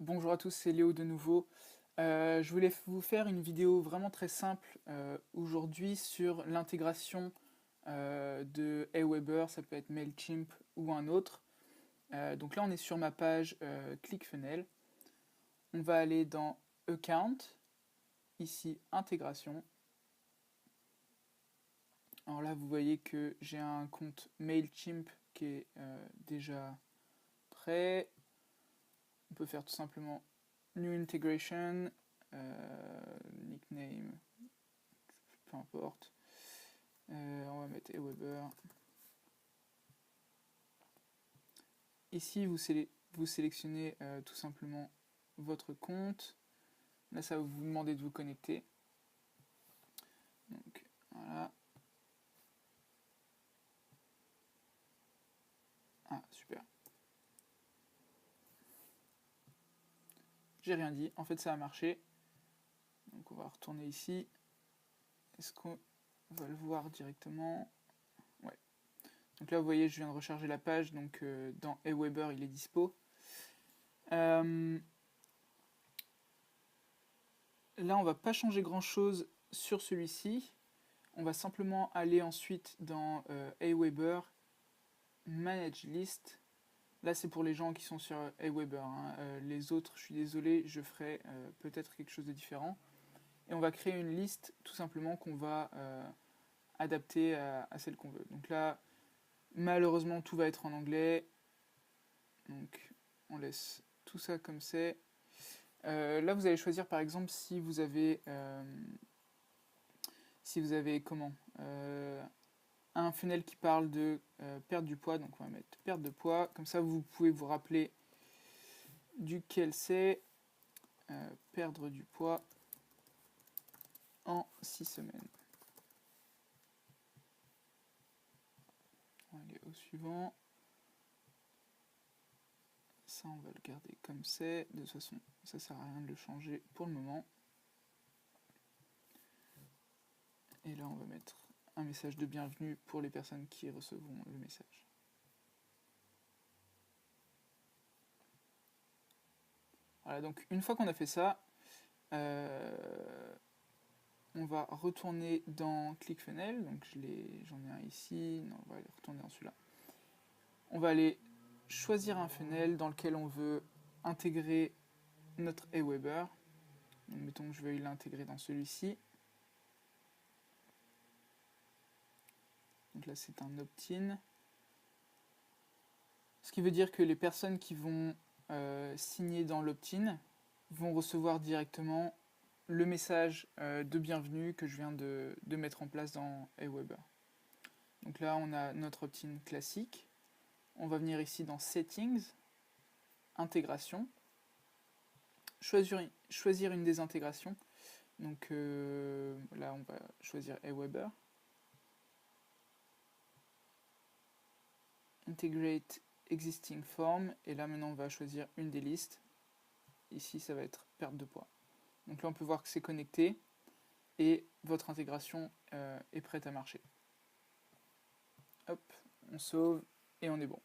Bonjour à tous, c'est Léo de nouveau. Je voulais vous faire une vidéo vraiment très simple aujourd'hui sur l'intégration de Aweber, ça peut être Mailchimp ou un autre. Donc là on est sur ma page ClickFunnels. On va aller dans Account, ici Intégration. Alors là vous voyez que j'ai un compte Mailchimp qui est déjà prêt. On peut faire tout simplement New Integration, nickname, peu importe. On va mettre Aweber. Ici, vous sélectionnez tout simplement votre compte. Là, ça va vous demander de vous connecter. Donc, voilà. Ah, super. J'ai rien dit. En fait, ça a marché. Donc, on va retourner ici. Est-ce qu'on va le voir directement? Ouais. Donc là, vous voyez, je viens de recharger la page. Donc, dans Aweber, il est dispo. Là, on va pas changer grand-chose sur celui-ci. On va simplement aller ensuite dans Aweber, Manage List. Là, c'est pour les gens qui sont sur Aweber. Les autres, je suis désolé, je ferai peut-être quelque chose de différent. Et on va créer une liste, tout simplement, qu'on va adapter à celle qu'on veut. Donc là, malheureusement, tout va être en anglais. Donc, on laisse tout ça comme c'est. Là, vous allez choisir, par exemple, si vous avez comment un funnel qui parle de perte du poids, donc on va mettre perte de poids, comme ça vous pouvez vous rappeler duquel c'est, perdre du poids en 6 semaines. On va aller au suivant. Ça on va le garder comme c'est, de toute façon ça sert à rien de le changer pour le moment. Et là on va mettre un message de bienvenue pour les personnes qui recevront le message. Voilà, donc une fois qu'on a fait ça, on va retourner dans ClickFunnels, donc j'en ai un ici, non, on va aller retourner dans celui-là. On va aller choisir un funnel dans lequel on veut intégrer notre Aweber. Donc mettons que je veuille l'intégrer dans celui-ci. Donc là c'est un opt-in. Ce qui veut dire que les personnes qui vont signer dans l'opt-in vont recevoir directement le message de bienvenue que je viens de mettre en place dans Aweber. Donc là on a notre opt-in classique. On va venir ici dans Settings, Intégration, choisir une des intégrations. Donc là on va choisir Aweber. Integrate Existing Form, et là maintenant on va choisir une des listes. Ici ça va être perte de poids. Donc là on peut voir que c'est connecté et votre intégration est prête à marcher. Hop, on sauve et on est bon.